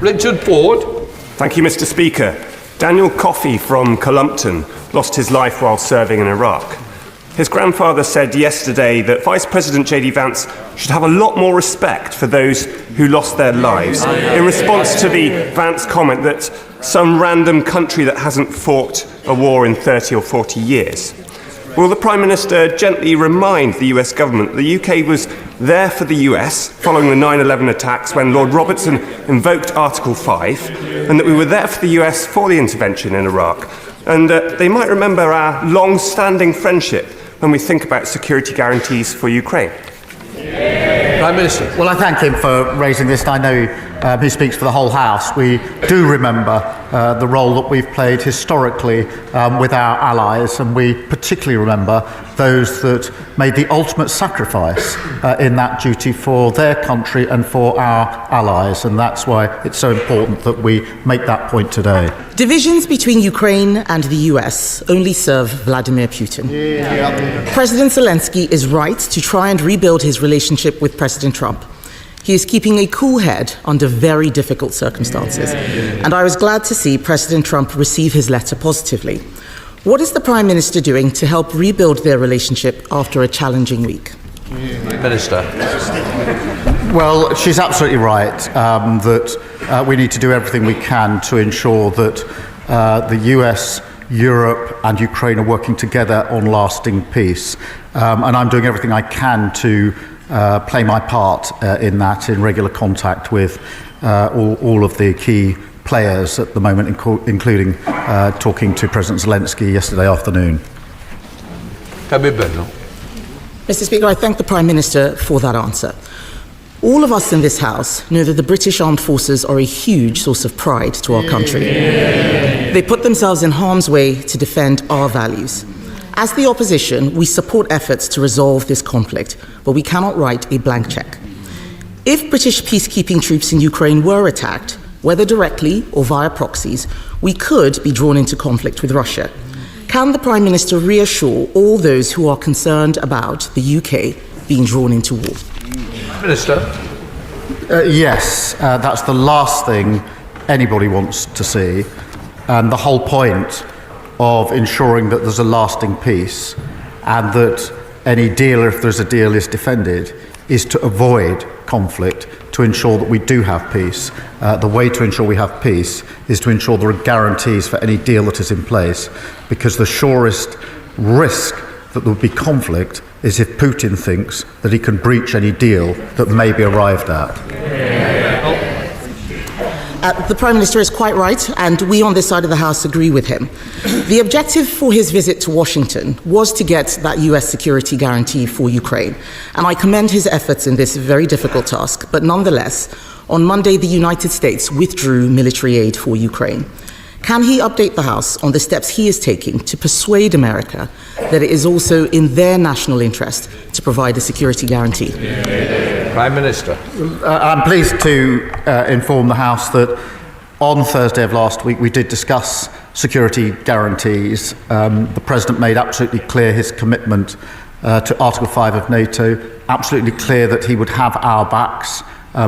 Richard Ford. Thank you, Mr. Speaker. Daniel Coffey from Columpton lost his life while serving in Iraq. His grandfather said yesterday that Vice President J.D. Vance should have a lot more respect for those who lost their lives, in response to the Vance comment that some random country that hasn't fought a war in 30 or 40 years. Will the Prime Minister gently remind the US government the UK was there for the US following the 9/11 attacks when Lord Robertson invoked Article 5, and that we were there for the US for the intervention in Iraq? And they might remember our long-standing friendship when we think about security guarantees for Ukraine. Prime Minister. Well, I thank him for raising this. I know he speaks for the whole House. We do remember the role that we've played historically with our allies, and we particularly remember those that made the ultimate sacrifice in that duty for their country and for our allies, and that's why it's so important that we make that point today. Divisions between Ukraine and the US only serve Vladimir Putin. President Zelensky is right to try and rebuild his relationship with President Trump. He is keeping a cool head under very difficult circumstances, and I was glad to see President Trump receive his letter positively. What is the Prime Minister doing to help rebuild their relationship after a challenging week? Minister. Well, she's absolutely right that we need to do everything we can to ensure that the US, Europe and Ukraine are working together on lasting peace. And I'm doing everything I can to play my part in that, in regular contact with all of the key players at the moment, including talking to President Zelensky yesterday afternoon. Mr. Speaker, I thank the Prime Minister for that answer. All of us in this House know that the British Armed Forces are a huge source of pride to our country. They put themselves in harm's way to defend our values. As the opposition, we support efforts to resolve this conflict, but we cannot write a blank check. If British peacekeeping troops in Ukraine were attacked, whether directly or via proxies, we could be drawn into conflict with Russia. Can the Prime Minister reassure all those who are concerned about the UK being drawn into war? Minister. Yes, that's the last thing anybody wants to see. And the whole point of ensuring that there's a lasting peace and that any deal, if there's a deal, is defended, is to avoid conflict, to ensure that we do have peace. The way to ensure we have peace is to ensure there are guarantees for any deal that is in place, because the surest risk that there would be conflict is if Putin thinks that he can breach any deal that may be arrived at. The Prime Minister is quite right, and we on this side of the House agree with him. The objective for his visit to Washington was to get that US security guarantee for Ukraine, and I commend his efforts in this very difficult task. But nonetheless, on Monday, the United States withdrew military aid for Ukraine. Can he update the House on the steps he is taking to persuade America that it is also in their national interest to provide a security guarantee? Prime Minister. I'm pleased to inform the House that on Thursday of last week we did discuss security guarantees. The President made absolutely clear his commitment to Article 5 of NATO, absolutely clear that he would have our backs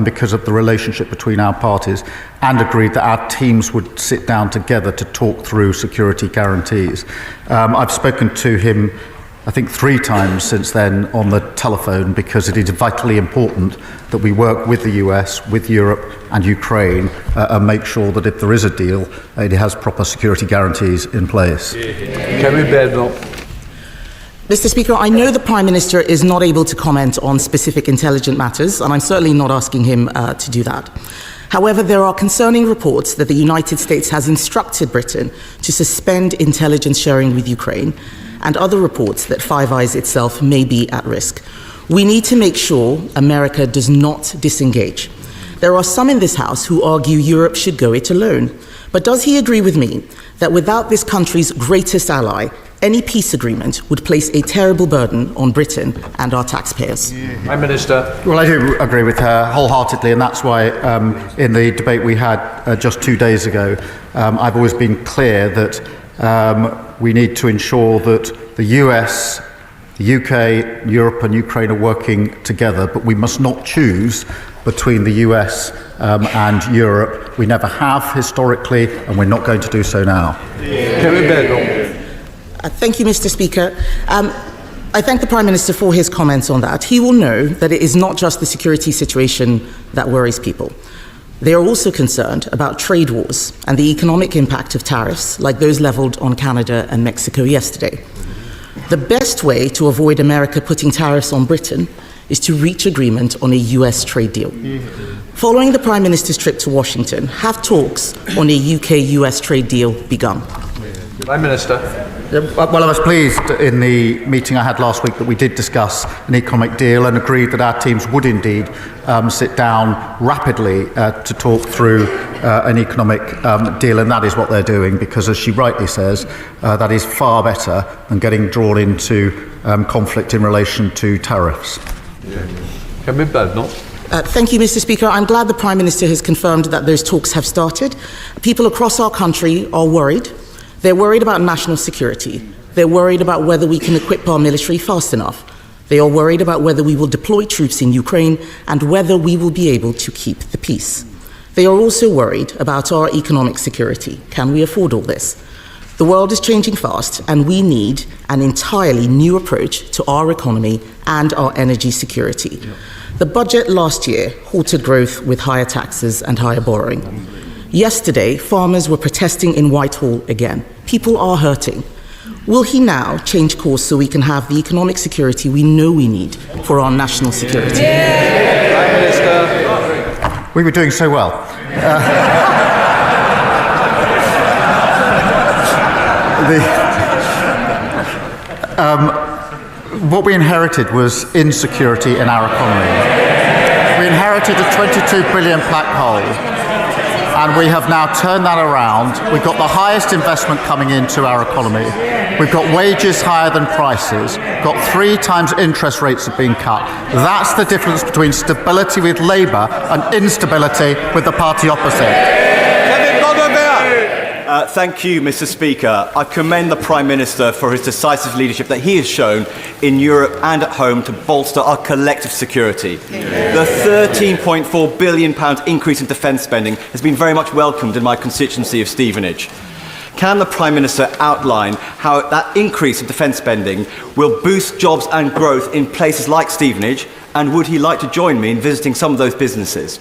because of the relationship between our parties, and agreed that our teams would sit down together to talk through security guarantees. I've spoken to him, I think, 3 times since then on the telephone, because it is vitally important that we work with the US, with Europe and Ukraine and make sure that if there is a deal, it has proper security guarantees in place. Mr. Speaker, I know the Prime Minister is not able to comment on specific intelligence matters, and I'm certainly not asking him to do that. However, there are concerning reports that the United States has instructed Britain to suspend intelligence sharing with Ukraine, and other reports that Five Eyes itself may be at risk. We need to make sure America does not disengage. There are some in this House who argue Europe should go it alone. But does he agree with me that without this country's greatest ally, any peace agreement would place a terrible burden on Britain and our taxpayers? Prime Minister. Well, I do agree with her wholeheartedly, and that's why in the debate we had just 2 days ago, I've always been clear that we need to ensure that the US, the UK, Europe and Ukraine are working together, but we must not choose between the US and Europe. We never have historically, and we're not going to do so now. Kevin Bell. Thank you, Mr. Speaker. I thank the Prime Minister for his comments on that. He will know that it is not just the security situation that worries people. They are also concerned about trade wars and the economic impact of tariffs, like those leveled on Canada and Mexico yesterday. The best way to avoid America putting tariffs on Britain is to reach agreement on a US trade deal. Following the Prime Minister's trip to Washington, have talks on a UK-US trade deal begun? Prime Minister. Well, I was pleased in the meeting I had last week that we did discuss an economic deal and agreed that our teams would indeed sit down rapidly to talk through an economic deal, and that is what they're doing, because as she rightly says, that is far better than getting drawn into conflict in relation to tariffs. Kevin Bell, no? Thank you, Mr. Speaker. I'm glad the Prime Minister has confirmed that those talks have started. People across our country are worried. They're worried about national security. They're worried about whether we can equip our military fast enough. They are worried about whether we will deploy troops in Ukraine and whether we will be able to keep the peace. They are also worried about our economic security. Can we afford all this? The world is changing fast, and we need an entirely new approach to our economy and our energy security. The budget last year halted growth with higher taxes and higher borrowing. Yesterday, farmers were protesting in Whitehall again. People are hurting. Will he now change course so we can have the economic security we know we need for our national security? Prime Minister. We were doing so well. What we inherited was insecurity in our economy. We inherited a 22 billion black hole. And we have now turned that around. We've got the highest investment coming into our economy. We've got wages higher than prices. Got 3 times interest rates have been cut. That's the difference between stability with Labour and instability with the party opposite. Thank you, Mr. Speaker. I commend the Prime Minister for his decisive leadership that he has shown in Europe and at home to bolster our collective security. The £13.4 billion increase in defence spending has been very much welcomed in my constituency of Stevenage. Can the Prime Minister outline how that increase in defence spending will boost jobs and growth in places like Stevenage, and would he like to join me in visiting some of those businesses?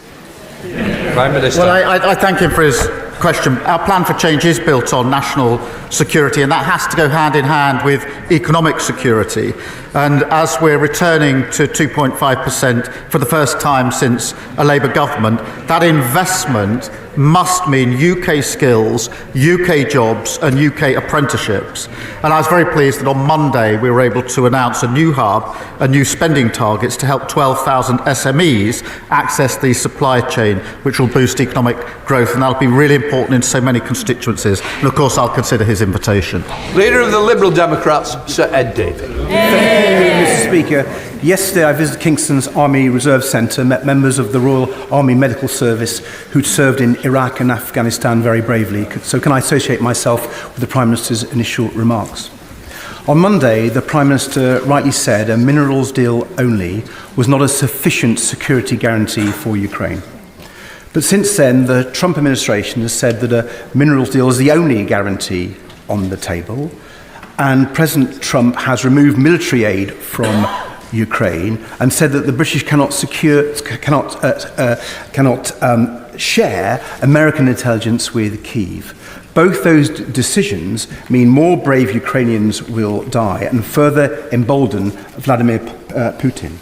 Prime Minister. Well, I thank him for his question. Our plan for change is built on national security, and that has to go hand in hand with economic security. And as we're returning to 2.5% for the first time since a Labour government, that investment must mean UK skills, UK jobs and UK apprenticeships. And I was very pleased that on Monday we were able to announce a new hub and new spending targets to help 12,000 SMEs access the supply chain, which will boost economic growth, and that'll be really important in so many constituencies. And of course I'll consider his invitation. Leader of the Liberal Democrats, Sir Ed Davey. Mr. Speaker, yesterday I visited Kingston's Army Reserve Centre, met members of the Royal Army Medical Service who'd served in Iraq and Afghanistan very bravely. So can I associate myself with the Prime Minister's initial remarks? On Monday, the Prime Minister rightly said a minerals deal only was not a sufficient security guarantee for Ukraine. But since then, the Trump administration has said that a minerals deal is the only guarantee on the table, and President Trump has removed military aid from Ukraine and said that the British cannot share American intelligence with Kyiv. Both those decisions mean more brave Ukrainians will die and further embolden Vladimir Putin.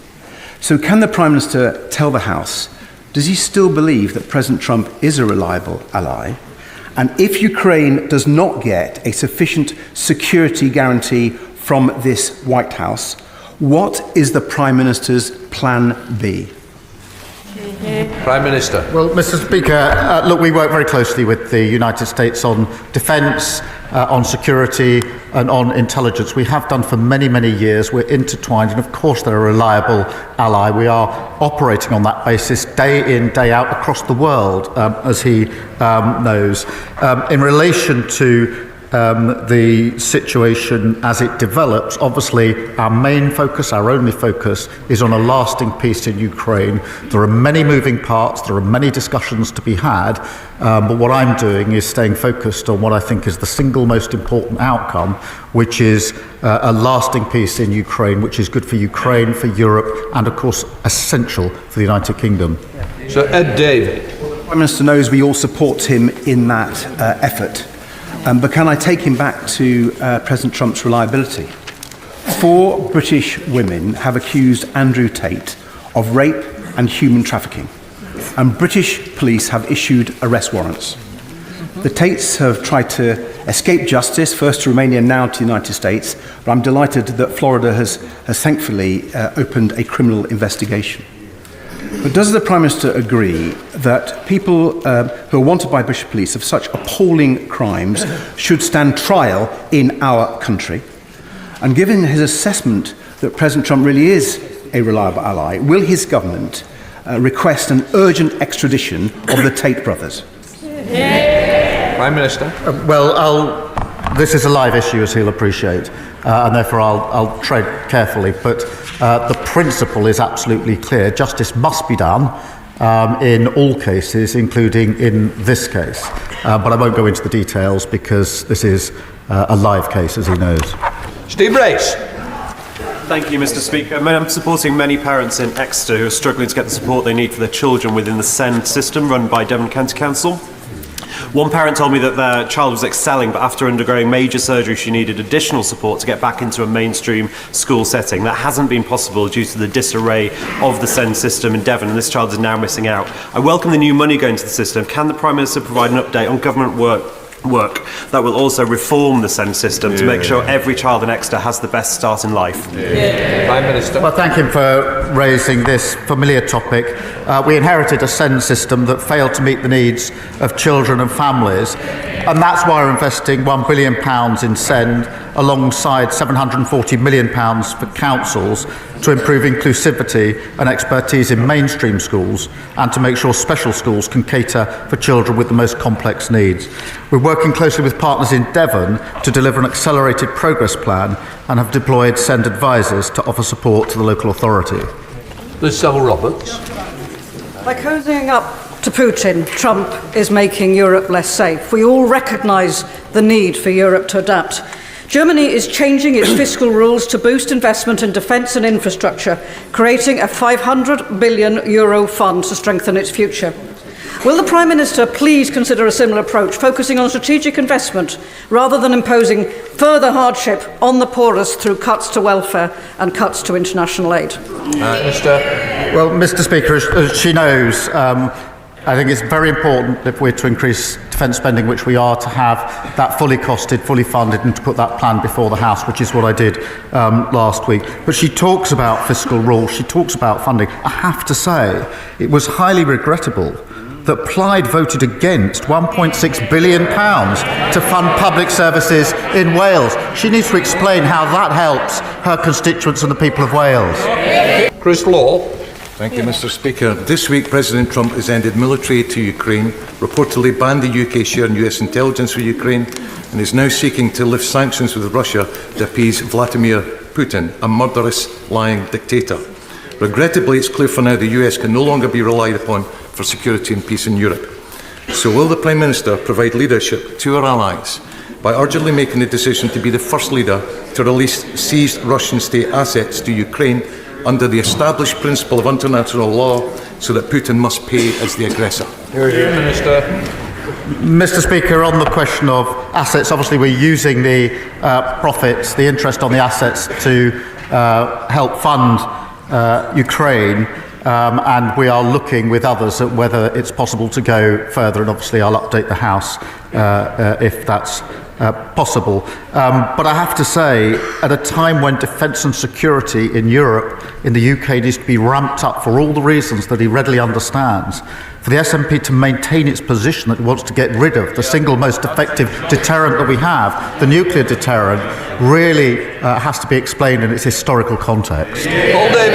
So can the Prime Minister tell the House, does he still believe that President Trump is a reliable ally? And if Ukraine does not get a sufficient security guarantee from this White House, what is the Prime Minister's plan B? Prime Minister. Well, Mr. Speaker, look, we work very closely with the United States on defence, on security and on intelligence. We have done for many, many years. We're intertwined, and of course they're a reliable ally. We are operating on that basis day in, day out across the world, as he knows. In relation to the situation as it develops. Obviously, our main focus, our only focus, is on a lasting peace in Ukraine. There are many moving parts, there are many discussions to be had, but what I'm doing is staying focused on what I think is the single most important outcome, which is a lasting peace in Ukraine, which is good for Ukraine, for Europe, and of course essential for the United Kingdom. Sir Ed Davey. The Prime Minister knows we all support him in that effort. But can I take him back to President Trump's reliability? 4 British women have accused Andrew Tate of rape and human trafficking, and British police have issued arrest warrants. The Tates have tried to escape justice, first to Romania, now to the United States, but I'm delighted that Florida has thankfully opened a criminal investigation. But does the Prime Minister agree that people who are wanted by British police of such appalling crimes should stand trial in our country? And given his assessment that President Trump really is a reliable ally, will his government request an urgent extradition of the Tate brothers? Prime Minister. This is a live issue, as he'll appreciate, and therefore I'll tread carefully. But the principle is absolutely clear. Justice must be done in all cases, including in this case. But I won't go into the details because this is a live case, as he knows. Steve Race. Thank you, Mr. Speaker. I'm supporting many parents in Exeter who are struggling to get the support they need for their children within the SEND system run by Devon County Council. One parent told me that their child was excelling, but after undergoing major surgery, she needed additional support to get back into a mainstream school setting. That hasn't been possible due to the disarray of the SEND system in Devon, and this child is now missing out. I welcome the new money going to the system. Can the Prime Minister provide an update on government work that will also reform the SEND system to make sure every child in Exeter has the best start in life? Prime Minister. Well, thank him for raising this familiar topic. We inherited a SEND system that failed to meet the needs of children and families, and that's why we're investing £1 billion in SEND alongside £740 million for councils to improve inclusivity and expertise in mainstream schools and to make sure special schools can cater for children with the most complex needs. We're working closely with partners in Devon to deliver an accelerated progress plan and have deployed SEND advisors to offer support to the local authority. Liz Saville-Roberts. By cozying up to Putin, Trump is making Europe less safe. We all recognise the need for Europe to adapt. Germany is changing its fiscal rules to boost investment in defence and infrastructure, creating a €500 billion fund to strengthen its future. Will the Prime Minister please consider a similar approach, focusing on strategic investment rather than imposing further hardship on the poorest through cuts to welfare and cuts to international aid? Well, Mr. Speaker, as she knows, I think it's very important if we're to increase defence spending, which we are, to have that fully costed, fully funded, and to put that plan before the House, which is what I did last week. But she talks about fiscal rules, she talks about funding. I have to say, it was highly regrettable that Plaid voted against £1.6 billion to fund public services in Wales. She needs to explain how that helps her constituents and the people of Wales. Chris Law. Thank you, Mr. Speaker. This week, President Trump has ended military aid to Ukraine, reportedly banned the UK sharing US intelligence with Ukraine, and is now seeking to lift sanctions with Russia to appease Vladimir Putin, a murderous, lying dictator. Regrettably, it's clear for now the US can no longer be relied upon for security and peace in Europe. So will the Prime Minister provide leadership to our allies by urgently making the decision to be the first leader to release seized Russian state assets to Ukraine under the established principle of international law, so that Putin must pay as the aggressor? Minister. Mr. Speaker, on the question of assets, obviously we're using the profits, the interest on the assets to help fund Ukraine, and we are looking with others at whether it's possible to go further, and obviously I'll update the House if that's possible. But I have to say, at a time when defence and security in Europe, in the UK, needs to be ramped up for all the reasons that he readily understands, for the SNP to maintain its position that it wants to get rid of the single most effective deterrent that we have, the nuclear deterrent, really has to be explained in its historical context. Paul Davies.